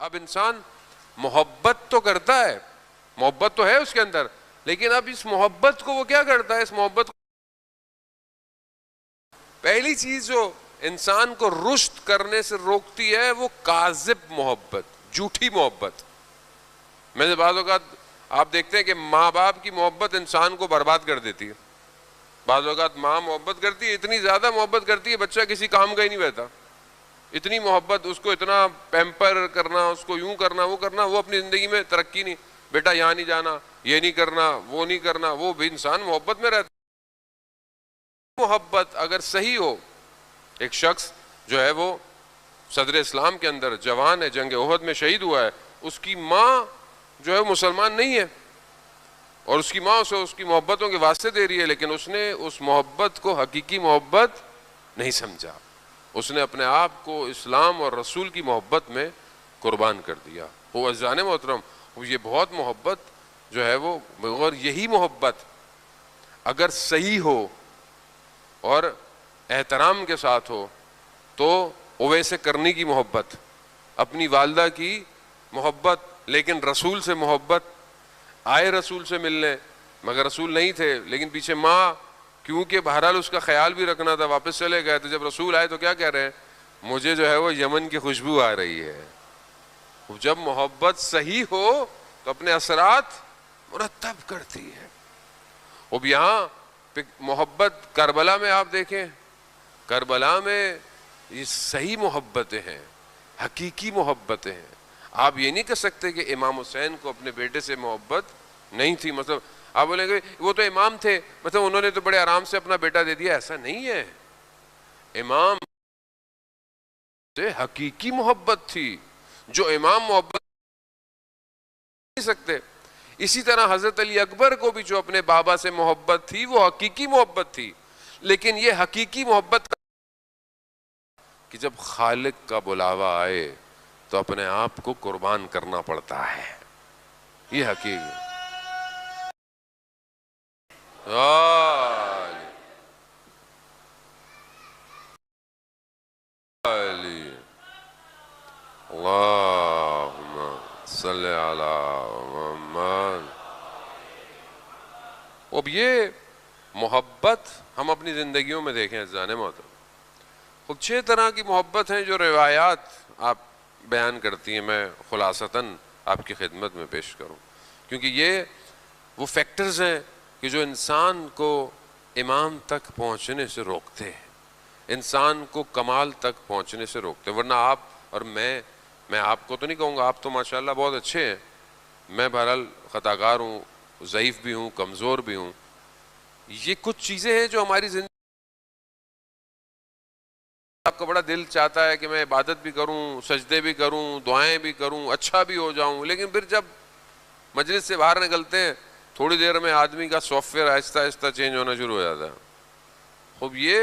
اب انسان محبت تو کرتا ہے، محبت تو ہے اس کے اندر، لیکن اب اس محبت کو وہ کیا کرتا ہے؟ اس محبت کو پہلی چیز جو انسان کو رشد کرنے سے روکتی ہے وہ کاذب محبت، جھوٹی محبت۔ میں سے بعض اوقات آپ دیکھتے ہیں کہ ماں باپ کی محبت انسان کو برباد کر دیتی ہے۔ بعض اوقات ماں محبت کرتی ہے، اتنی زیادہ محبت کرتی ہے بچہ کسی کام کا ہی نہیں رہتا، اتنی محبت، اس کو اتنا پیمپر کرنا، اس کو یوں کرنا وہ کرنا، وہ اپنی زندگی میں ترقی نہیں، بیٹا یہاں نہیں جانا، یہ نہیں کرنا، وہ نہیں کرنا، وہ بھی انسان محبت میں رہتا۔ محبت اگر صحیح ہو، ایک شخص جو ہے وہ صدر اسلام کے اندر جوان ہے، جنگ احد میں شہید ہوا ہے، اس کی ماں جو ہے مسلمان نہیں ہے، اور اس کی ماں اسے اس کی محبتوں کے واسطے دے رہی ہے، لیکن اس نے اس محبت کو حقیقی محبت نہیں سمجھا، اس نے اپنے آپ کو اسلام اور رسول کی محبت میں قربان کر دیا۔ وہ عزیزان محترم، یہ بہت محبت جو ہے وہ، اور یہی محبت اگر صحیح ہو اور احترام کے ساتھ ہو تو اویس کرنی کی محبت، اپنی والدہ کی محبت، لیکن رسول سے محبت، آئے رسول سے ملنے مگر رسول نہیں تھے، لیکن پیچھے ماں، کیونکہ بہرحال اس کا خیال بھی رکھنا تھا، واپس چلے گئے، تو جب رسول آئے تو کیا کہہ رہے ہیں؟ مجھے جو ہے وہ یمن کی خوشبو آ رہی ہے۔ جب محبت صحیح ہو تو اپنے اثرات مرتب کرتی ہے۔ اب یہاں محبت کربلا میں آپ دیکھیں، کربلا میں یہ صحیح محبتیں ہیں، حقیقی محبتیں ہیں۔ آپ یہ نہیں کہہ سکتے کہ امام حسین کو اپنے بیٹے سے محبت نہیں تھی، مطلب آپ بولیں گے وہ تو امام تھے، مطلب انہوں نے تو بڑے آرام سے اپنا بیٹا دے دیا، ایسا نہیں ہے۔ امام سے حقیقی محبت تھی، جو امام محبت نہیں سکتے۔ اسی طرح حضرت علی اکبر کو بھی جو اپنے بابا سے محبت تھی وہ حقیقی محبت تھی، لیکن یہ حقیقی محبت کہ جب خالق کا بلاوا آئے تو اپنے آپ کو قربان کرنا پڑتا ہے، یہ حقیقی۔ اللہم صلی علی محمد۔ اب یہ محبت ہم اپنی زندگیوں میں دیکھیں عزیزان محترم، خود 6 طرح کی محبت ہیں جو روایات آپ بیان کرتی ہیں، میں خلاصتاً آپ کی خدمت میں پیش کروں، کیونکہ یہ وہ فیکٹرز ہیں کہ جو انسان کو امام تک پہنچنے سے روکتے ہیں، انسان کو کمال تک پہنچنے سے روکتے ہیں۔ ورنہ آپ اور میں آپ کو تو نہیں کہوں گا، آپ تو ماشاءاللہ بہت اچھے ہیں، میں بہرحال خطاکار ہوں، ضعیف بھی ہوں، کمزور بھی ہوں۔ یہ کچھ چیزیں ہیں جو ہماری زندگی، آپ کا بڑا دل چاہتا ہے کہ میں عبادت بھی کروں، سجدے بھی کروں، دعائیں بھی کروں، اچھا بھی ہو جاؤں، لیکن پھر جب مجلس سے باہر نکلتے ہیں تھوڑی دیر میں آدمی کا سافٹ ویئر آہستہ آہستہ چینج ہونا شروع ہو جاتا ہے۔ خوب یہ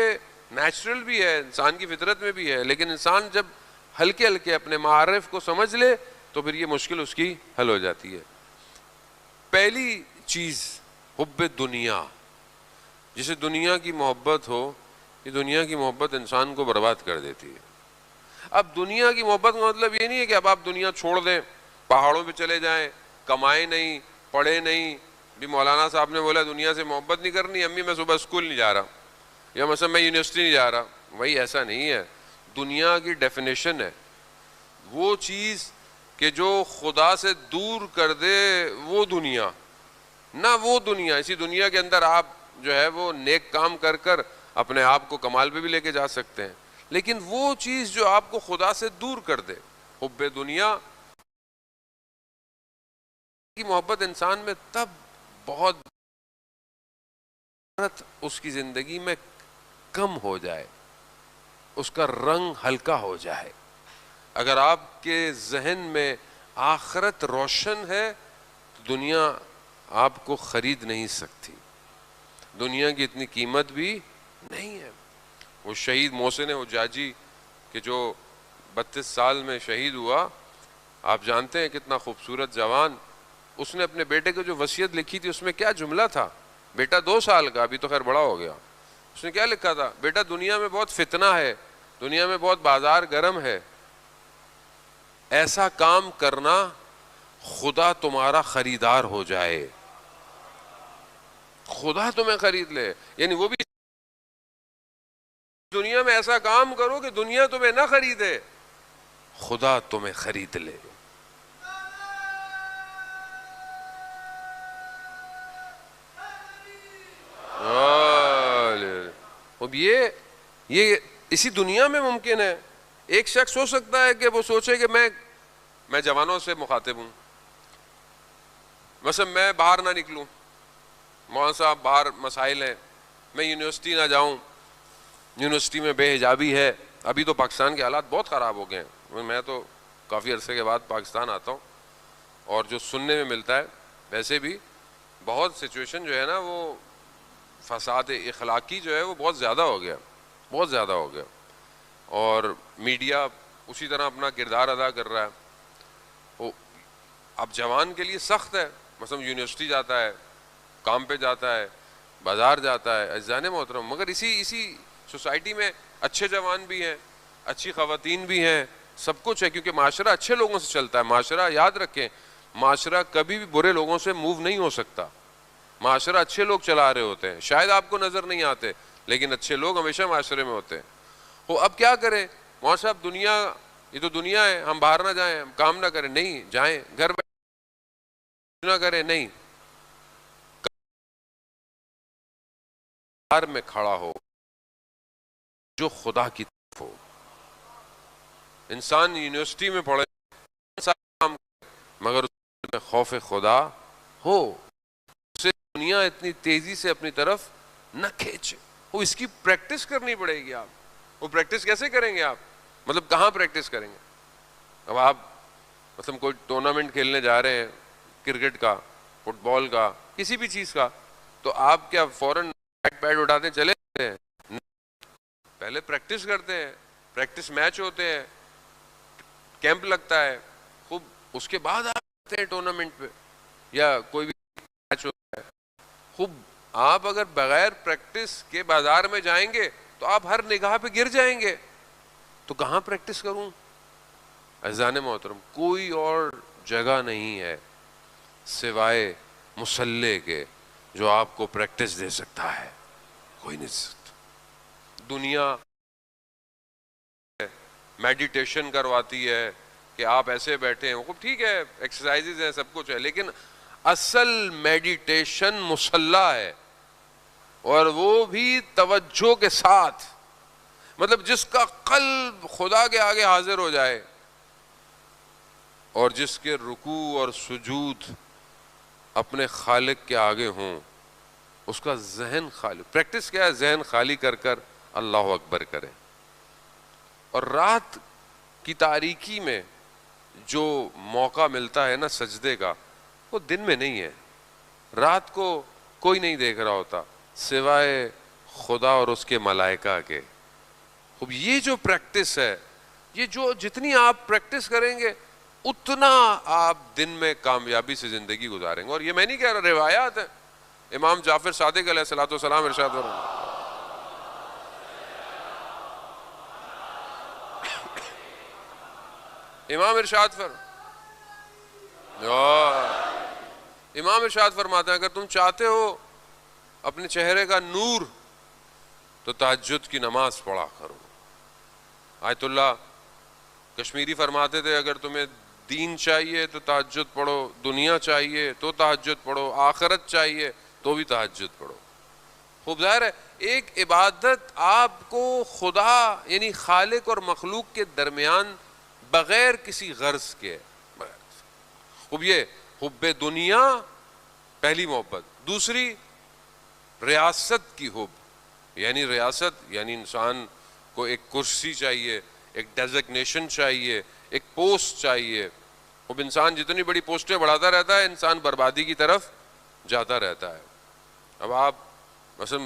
نیچرل بھی ہے، انسان کی فطرت میں بھی ہے، لیکن انسان جب ہلکے ہلکے اپنے معارف کو سمجھ لے تو پھر یہ مشکل اس کی حل ہو جاتی ہے۔ پہلی چیز حب دنیا، جسے دنیا کی محبت ہو، یہ دنیا کی محبت انسان کو برباد کر دیتی ہے۔ اب دنیا کی محبت کا مطلب یہ نہیں ہے کہ اب آپ دنیا چھوڑ دیں، پہاڑوں پہ چلے جائیں، کمائے نہیں، پڑھے نہیں۔ بھی مولانا صاحب نے بولا دنیا سے محبت نہیں کرنی، امی میں صبح اسکول نہیں جا رہا، یا مثلا میں یونیورسٹی نہیں جا رہا، وہی ایسا نہیں ہے۔ دنیا کی ڈیفینیشن ہے وہ چیز کہ جو خدا سے دور کر دے، وہ دنیا نہ، وہ دنیا، اسی دنیا کے اندر آپ جو ہے وہ نیک کام کر کر اپنے آپ کو کمال پہ بھی لے کے جا سکتے ہیں، لیکن وہ چیز جو آپ کو خدا سے دور کر دے، حب دنیا کی محبت انسان میں تب بہت اس کی زندگی میں کم ہو جائے، اس کا رنگ ہلکا ہو جائے۔ اگر آپ کے ذہن میں آخرت روشن ہے تو دنیا آپ کو خرید نہیں سکتی، دنیا کی اتنی قیمت بھی نہیں ہے۔ وہ شہید محسن حجاجی کہ جو 32 سال میں شہید ہوا، آپ جانتے ہیں کتنا خوبصورت جوان، اس نے اپنے بیٹے کو جو وصیت لکھی تھی اس میں کیا جملہ تھا؟ بیٹا 2 سال کا، ابھی تو خیر بڑا ہو گیا، اس نے کیا لکھا تھا؟ بیٹا دنیا میں بہت فتنہ ہے، دنیا میں بہت بازار گرم ہے، ایسا کام کرنا خدا تمہارا خریدار ہو جائے، خدا تمہیں خرید لے، یعنی وہ بھی دنیا میں ایسا کام کرو کہ دنیا تمہیں نہ خریدے، خدا تمہیں خرید لے۔ اب یہ اسی دنیا میں ممکن ہے۔ ایک شخص ہو سکتا ہے کہ وہ سوچے کہ میں جوانوں سے مخاطب ہوں، مثلا میں باہر نہ نکلوں، مولانا صاحب باہر مسائل ہیں، میں یونیورسٹی نہ جاؤں، یونیورسٹی میں بے حجابی ہے۔ ابھی تو پاکستان کے حالات بہت خراب ہو گئے ہیں، میں تو کافی عرصے کے بعد پاکستان آتا ہوں، اور جو سننے میں ملتا ہے ویسے بھی بہت سچویشن جو ہے نا وہ فساد اخلاقی جو ہے وہ بہت زیادہ ہو گیا، بہت زیادہ ہو گیا، اور میڈیا اسی طرح اپنا کردار ادا کر رہا ہے۔ وہ اب جوان کے لیے سخت ہے، مثلا یونیورسٹی جاتا ہے، کام پہ جاتا ہے، بازار جاتا ہے، عزیزان محترم، مگر اسی سوسائٹی میں اچھے جوان بھی ہیں، اچھی خواتین بھی ہیں، سب کچھ ہے، کیونکہ معاشرہ اچھے لوگوں سے چلتا ہے۔ معاشرہ یاد رکھیں، معاشرہ کبھی بھی برے لوگوں سے موو نہیں ہو سکتا، معاشرہ اچھے لوگ چلا رہے ہوتے ہیں، شاید آپ کو نظر نہیں آتے لیکن اچھے لوگ ہمیشہ معاشرے میں ہوتے ہیں۔ وہ اب کیا کریں وہاں صاحب، دنیا یہ تو دنیا ہے، ہم باہر نہ جائیں، ہم کام نہ کریں، نہیں جائیں، گھر نہ کریں، نہیں، باہر میں کھڑا ہو جو خدا کی طرف ہو۔ انسان یونیورسٹی میں پڑھے مگر اس میں خوف خدا ہو، اسے دنیا اتنی تیزی سے اپنی طرف نہ کھینچے، وہ اس کی پریکٹس کرنی پڑے گی۔ آپ وہ پریکٹس کیسے کریں گے؟ آپ مطلب کہاں پریکٹس کریں گے؟ اب آپ مثلا کوئی ٹورنامنٹ کھیلنے جا رہے ہیں، کرکٹ کا، فٹ بال کا، کسی بھی چیز کا، تو آپ کیا فوراً بیٹ پیڈ اٹھاتے چلے جاتے ہیں؟ پہلے پریکٹس کرتے ہیں، پریکٹس میچ ہوتے ہیں، کیمپ لگتا ہے خوب، اس کے بعد آپ جاتے ہیں ٹورنامنٹ پہ یا کوئی بھی میچ ہوتا ہے خوب۔ آپ اگر بغیر پریکٹس کے بازار میں جائیں گے تو آپ ہر نگاہ پہ گر جائیں گے، تو کہاں پریکٹس کروں؟ عزیزان محترم، کوئی اور جگہ نہیں ہے سوائے مصلی کے جو آپ کو پریکٹس دے سکتا ہے، کوئی نہیں سکتا۔ دنیا میڈیٹیشن کرواتی ہے کہ آپ ایسے بیٹھے ہیں، خوب ٹھیک ہے، ایکسرسائزز ہیں، سب کچھ ہے، لیکن اصل میڈیٹیشن مصلی ہے، اور وہ بھی توجہ کے ساتھ، مطلب جس کا قلب خدا کے آگے حاضر ہو جائے، اور جس کے رکوع اور سجود اپنے خالق کے آگے ہوں، اس کا ذہن خالی۔ پریکٹس کیا ہے؟ ذہن خالی کر کر اللہ اکبر کرے۔ اور رات کی تاریکی میں جو موقع ملتا ہے نا سجدے کا، وہ دن میں نہیں ہے، رات کو کوئی نہیں دیکھ رہا ہوتا سوائے خدا اور اس کے ملائکہ کے۔ اب یہ جو پریکٹس ہے، یہ جو جتنی آپ پریکٹس کریں گے اتنا آپ دن میں کامیابی سے زندگی گزاریں گے۔ اور یہ میں نہیں کہہ رہا، روایات ہیں، امام جعفر صادق علیہ الصلوۃ والسلام ارشاد فرماتے امام ارشاد فرماتے ہیں اگر تم چاہتے ہو اپنے چہرے کا نور تو تہجد کی نماز پڑھا کرو۔ آیت اللہ کشمیری فرماتے تھے اگر تمہیں دین چاہیے تو تہجد پڑھو، دنیا چاہیے تو تہجد پڑھو، آخرت چاہیے تو بھی تہجد پڑھو۔ خوب ظاہر ہے ایک عبادت آپ کو خدا یعنی خالق اور مخلوق کے درمیان بغیر کسی غرض کے، خوب یہ حب دنیا پہلی محبت، دوسری ریاست کی حب، یعنی ریاست یعنی انسان کو ایک کرسی چاہیے، ایک ڈیزگنیشن چاہیے، ایک پوسٹ چاہیے۔ اب انسان جتنی بڑی پوسٹیں بڑھاتا رہتا ہے انسان بربادی کی طرف جاتا رہتا ہے۔ اب آپ مثلا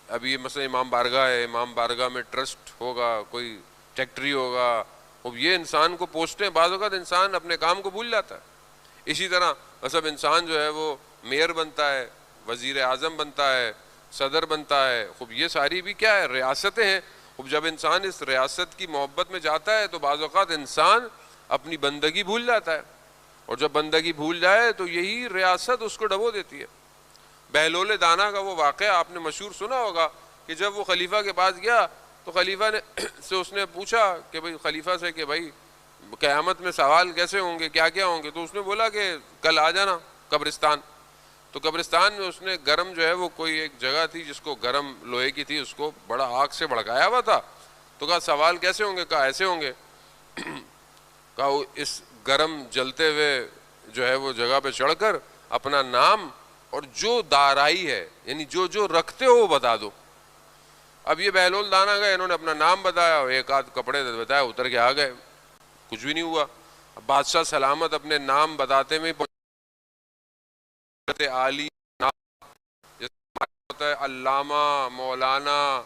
ابھی مثلا امام بارگاہ ہے، امام بارگاہ میں ٹرسٹ ہوگا، کوئی سیکٹری ہوگا، اب یہ انسان کو پوسٹیں، بعض اوقات انسان اپنے کام کو بھول جاتا ہے۔ اسی طرح مطلب انسان جو ہے وہ میئر بنتا ہے، وزیر اعظم بنتا ہے، صدر بنتا ہے، خوب یہ ساری بھی کیا ہے؟ ریاستیں ہیں۔ خوب جب انسان اس ریاست کی محبت میں جاتا ہے تو بعض اوقات انسان اپنی بندگی بھول جاتا ہے، اور جب بندگی بھول جائے تو یہی ریاست اس کو ڈبو دیتی ہے۔ بہلول دانا کا وہ واقعہ آپ نے مشہور سنا ہوگا کہ جب وہ خلیفہ کے پاس گیا تو خلیفہ نے سے اس نے پوچھا کہ بھائی خلیفہ سے کہ بھائی قیامت میں سوال کیسے ہوں گے، کیا کیا ہوں گے؟ تو اس نے بولا کہ کل آ جانا قبرستان۔ تو قبرستان میں اس نے گرم جو ہے وہ کوئی ایک جگہ تھی جس کو گرم لوہے کی تھی، اس کو بڑا آگ سے بھڑکایا ہوا تھا۔ تو کہا سوال کیسے ہوں گے؟ کہا ایسے ہوں گے، کہا اس گرم جلتے ہوئے جو ہے وہ جگہ پہ چڑھ کر اپنا نام اور جو دارائی ہے یعنی جو جو رکھتے ہو وہ بتا دو۔ اب یہ بہلول دانا گئے، انہوں نے اپنا نام بتایا اور ایک آدھ کپڑے بتایا، اتر کے آ گئے، کچھ بھی نہیں ہوا۔ اب بادشاہ سلامت اپنے نام بتاتے میں عالی ہوتا ہے، علامہ، مولانا،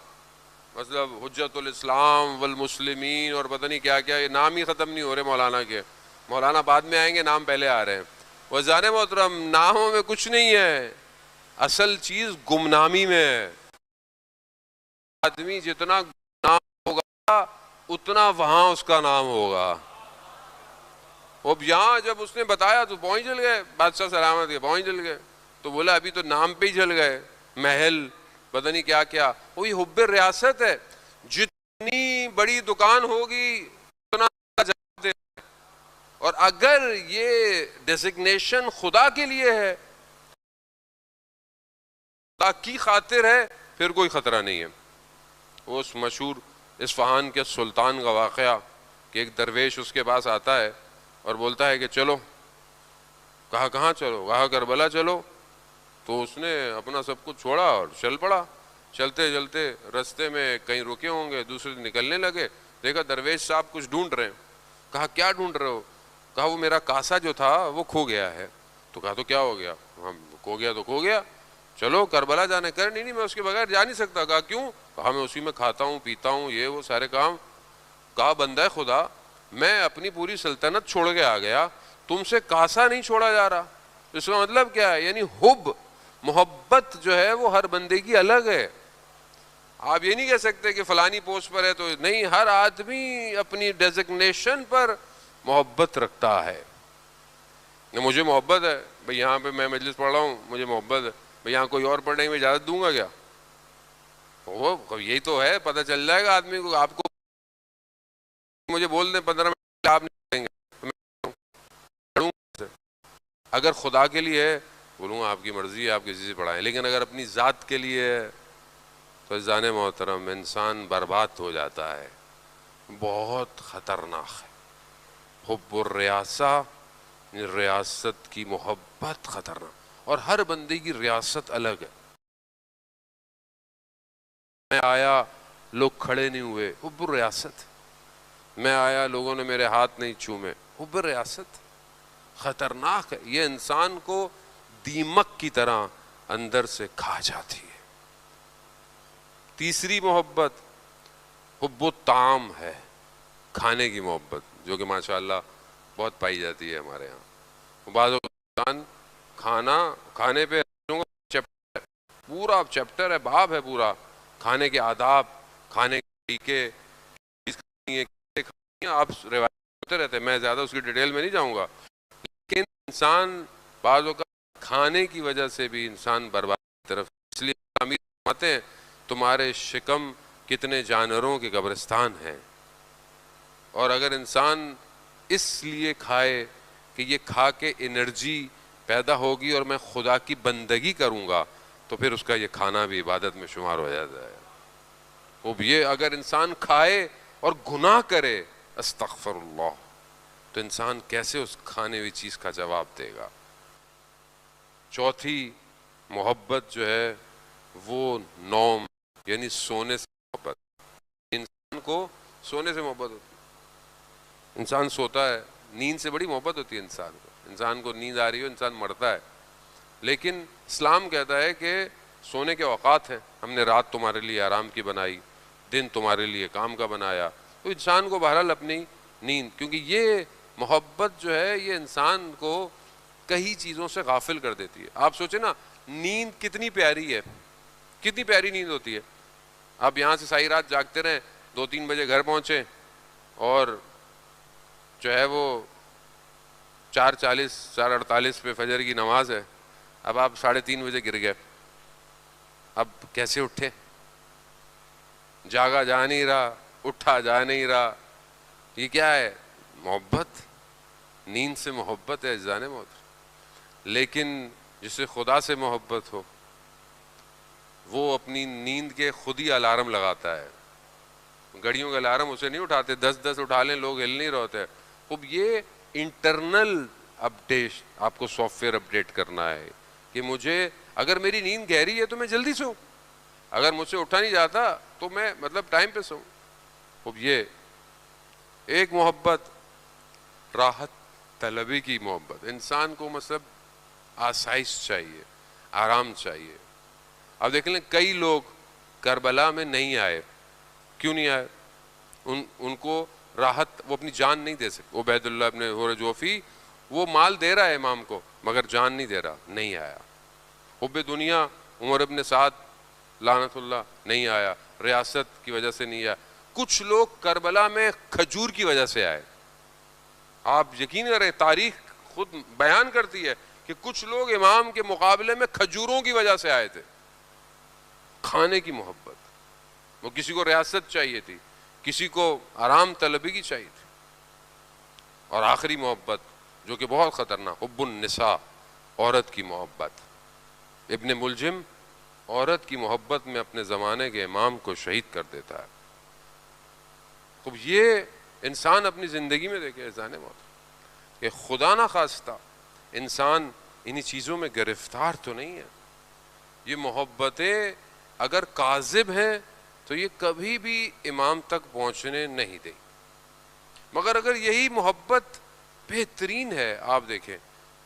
مطلب حجت الاسلام والمسلمین اور پتہ نہیں کیا کیا، یہ نام ہی ختم نہیں ہو رہے مولانا کے۔ مولانا بعد میں آئیں گے، نام پہلے آ رہے ہیں۔ وزان محترم، ناموں میں کچھ نہیں ہے، اصل چیز گمنامی میں ہے۔ آدمی جتنا نام ہوگا اتنا وہاں اس کا نام ہوگا۔ اب یہاں جب اس نے بتایا تو پہنچ جل گئے، بادشاہ سلامت کے پہنچ جل گئے، تو بولا ابھی تو نام پہ ہی جل گئے، محل پتہ نہیں کیا کیا۔ وہی حب ریاست ہے، جتنی بڑی دکان ہوگی اتنا جواب دے، اور اگر یہ ڈیزگنیشن خدا کے لیے ہے، خدا کی خاطر ہے، پھر کوئی خطرہ نہیں ہے۔ وہ اس مشہور اصفہان کے سلطان کا واقعہ کہ ایک درویش اس کے پاس آتا ہے اور بولتا ہے کہ چلو۔ کہا کہاں چلو؟ کہا کربلا چلو۔ تو اس نے اپنا سب کچھ چھوڑا اور چل پڑا۔ چلتے چلتے رستے میں کہیں رکے ہوں گے، دوسرے نکلنے لگے، دیکھا درویش صاحب کچھ ڈھونڈ رہے ہیں۔ کہا کیا ڈھونڈ رہے ہو؟ کہا وہ میرا کاسا جو تھا وہ کھو گیا ہے۔ تو کہا تو کیا ہو گیا؟ ہم کھو گیا تو کھو گیا، چلو کربلا جانے کر۔ نہیں میں اس کے بغیر جا نہیں سکتا۔ کہا کیوں؟ کہا میں اسی میں کھاتا ہوں پیتا ہوں، یہ وہ سارے کام۔ کہا بندہ خدا، میں اپنی پوری سلطنت چھوڑ کے آ گیا، تم سے کاسا نہیں چھوڑا جا رہا۔ اس کا مطلب کیا ہے؟ یعنی حب، محبت جو ہے وہ ہر بندے کی الگ ہے۔ آپ یہ نہیں کہہ سکتے کہ فلانی پوسٹ پر ہے تو نہیں، ہر آدمی اپنی ڈیزگنیشن پر محبت رکھتا ہے۔ مجھے محبت ہے بھئی، یہاں پہ میں مجلس پڑھ رہا ہوں، مجھے محبت ہے بھئی، یہاں کوئی اور پڑھنے میں اجازت دوں گا کیا؟ وہ یہی تو ہے، پتہ چل جائے گا آدمی کو۔ آپ کو مجھے بول دیں 15 منٹ آپ نہیں پڑھیں گے، پڑھوں گا۔ اگر خدا کے لیے ہے بولوں گا آپ کی مرضی ہے، آپ کسی سے پڑھائیں، لیکن اگر اپنی ذات کے لیے ہے تو عزیزان محترم انسان برباد ہو جاتا ہے، بہت خطرناک ہے۔ حب الریاسہ، ریاست کی محبت خطرناک، اور ہر بندے کی ریاست الگ ہے۔ میں آیا لوگ کھڑے نہیں ہوئے، حب الریاست۔ میں آیا لوگوں نے میرے ہاتھ نہیں چومے، حب الریاست خطرناک ہے۔ یہ انسان کو دیمک کی طرح اندر سے کھا جاتی ہے۔ تیسری محبت حب الطعام ہے، کھانے کی محبت، جو کہ ماشاءاللہ بہت پائی جاتی ہے ہمارے ہاں۔ بعض اوقات کھانے پہ پورا چیپٹر ہے، باب ہے پورا، کھانے کے آداب، کھانے کے طریقے، آپ روایت ہوتے رہتے ہیں، میں زیادہ اس کی ڈیٹیل میں نہیں جاؤں گا۔ لیکن انسان بعض اوقات کھانے کی وجہ سے بھی انسان برباد کی طرف، اس لیے امیر فرماتے ہیں تمہارے شکم کتنے جانوروں کے قبرستان ہیں۔ اور اگر انسان اس لیے کھائے کہ یہ کھا کے انرجی پیدا ہوگی اور میں خدا کی بندگی کروں گا، تو پھر اس کا یہ کھانا بھی عبادت میں شمار ہو جاتا ہے۔ وہ بھی یہ اگر انسان کھائے اور گناہ کرے، استغفر اللہ، تو انسان کیسے اس کھانے ہوئی چیز کا جواب دے گا؟ چوتھی محبت جو ہے وہ نوم، یعنی سونے سے محبت۔ انسان کو سونے سے محبت ہوتی ہے، انسان سوتا ہے، نیند سے بڑی محبت ہوتی ہے انسان کو۔ انسان کو نیند آ رہی ہو، انسان مرتا ہے، لیکن اسلام کہتا ہے کہ سونے کے اوقات ہیں، ہم نے رات تمہارے لیے آرام کی بنائی، دن تمہارے لیے کام کا بنایا۔ تو انسان کو بہرحال اپنی نیند، کیونکہ یہ محبت جو ہے یہ انسان کو کئی چیزوں سے غافل کر دیتی ہے۔ آپ سوچیں نا، نیند کتنی پیاری ہے، کتنی پیاری نیند ہوتی ہے۔ آپ یہاں سے ساری رات جاگتے رہیں، 2-3 بجے گھر پہنچیں اور جو ہے وہ 4:40 4:48 پہ فجر کی نماز ہے، اب آپ 3:30 بجے گر گئے، اب کیسے اٹھے؟ جاگا جا نہیں رہا، اٹھا جا نہیں رہا، یہ کیا ہے؟ محبت، نیند سے محبت ہے اجزان محترم۔ لیکن جسے خدا سے محبت ہو وہ اپنی نیند کے خود ہی الارم لگاتا ہے، گھڑیوں کے الارم اسے نہیں اٹھاتے، 10 اٹھا لیں لوگ ہل نہیں رہے ہوتے۔ اب یہ انٹرنل اپڈیٹ آپ کو سافٹ ویئر اپڈیٹ کرنا ہے کہ مجھے اگر میری نیند گہری ہے تو میں جلدی سوؤں، اگر مجھ سے اٹھا نہیں جاتا تو میں ٹائم پہ سوؤں۔ اب یہ ایک محبت راحت طلبی کی محبت، انسان کو آسائش چاہیے، آرام چاہیے۔ اب دیکھ لیں کئی لوگ کربلا میں نہیں آئے، کیوں نہیں آئے؟ ان کو راحت، وہ اپنی جان نہیں دے سکتے۔ عبید اللہ ابن حر جوفی وہ مال دے رہا ہے امام کو مگر جان نہیں دے رہا، نہیں آیا۔ حب دنیا عمر ابن سعد لعنت اللہ نہیں آیا، ریاست کی وجہ سے نہیں آیا۔ کچھ لوگ کربلا میں کھجور کی وجہ سے آئے، آپ یقین کریں تاریخ خود بیان کرتی ہے کہ کچھ لوگ امام کے مقابلے میں کھجوروں کی وجہ سے آئے تھے، کھانے کی محبت۔ وہ کسی کو ریاست چاہیے تھی، کسی کو آرام طلبی کی چاہیے تھی۔ اور آخری محبت جو کہ بہت خطرناک، حب النساء، عورت کی محبت۔ ابن ملجم عورت کی محبت میں اپنے زمانے کے امام کو شہید کر دیتا ہے۔ خب یہ انسان اپنی زندگی میں دیکھے اذان موت کہ خدا نہ خواستہ انسان انہی چیزوں میں گرفتار تو نہیں ہے۔ یہ محبتیں اگر کاذب ہیں تو یہ کبھی بھی امام تک پہنچنے نہیں دیں، مگر اگر یہی محبت بہترین ہے آپ دیکھیں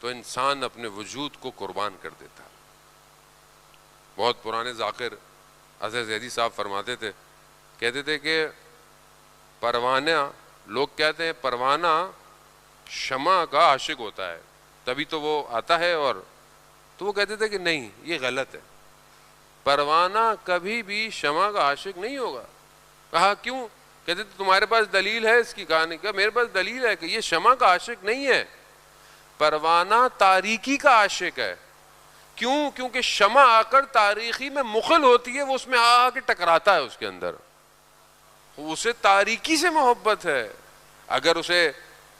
تو انسان اپنے وجود کو قربان کر دیتا ہے۔ بہت پرانے ذاکر حضرت زیدی صاحب فرماتے تھے، کہتے تھے کہ پروانہ، لوگ کہتے ہیں پروانہ شمع کا عاشق ہوتا ہے تبھی تو وہ آتا ہے، اور تو وہ کہتے تھے کہ نہیں، یہ غلط ہے، پروانہ کبھی بھی شمع کا عاشق نہیں ہوگا۔ کہا کیوں؟ کہتے تھے تمہارے پاس دلیل ہے اس کی کہانی کا؟ میرے پاس دلیل ہے کہ یہ شمع کا عاشق نہیں ہے، پروانہ تاریکی کا عاشق ہے۔ کیوں؟ کیونکہ شمع آ کر تاریکی میں مخل ہوتی ہے، وہ اس میں آ کے ٹکراتا ہے، اس کے اندر اسے تاریکی سے محبت ہے۔ اگر اسے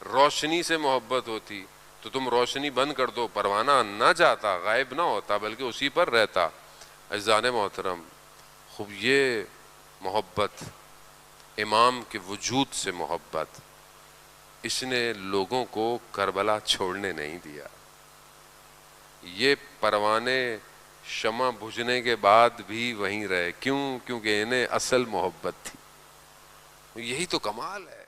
روشنی سے محبت ہوتی تو تم روشنی بند کر دو، پروانہ نہ جاتا، غائب نہ ہوتا، بلکہ اسی پر رہتا۔ عزیزان محترم، خوب یہ محبت، امام کے وجود سے محبت، اس نے لوگوں کو کربلا چھوڑنے نہیں دیا۔ یہ پروانے شمع بجھنے کے بعد بھی وہیں رہے، کیوں؟ کیونکہ انہیں اصل محبت تھی۔ یہی تو کمال ہے۔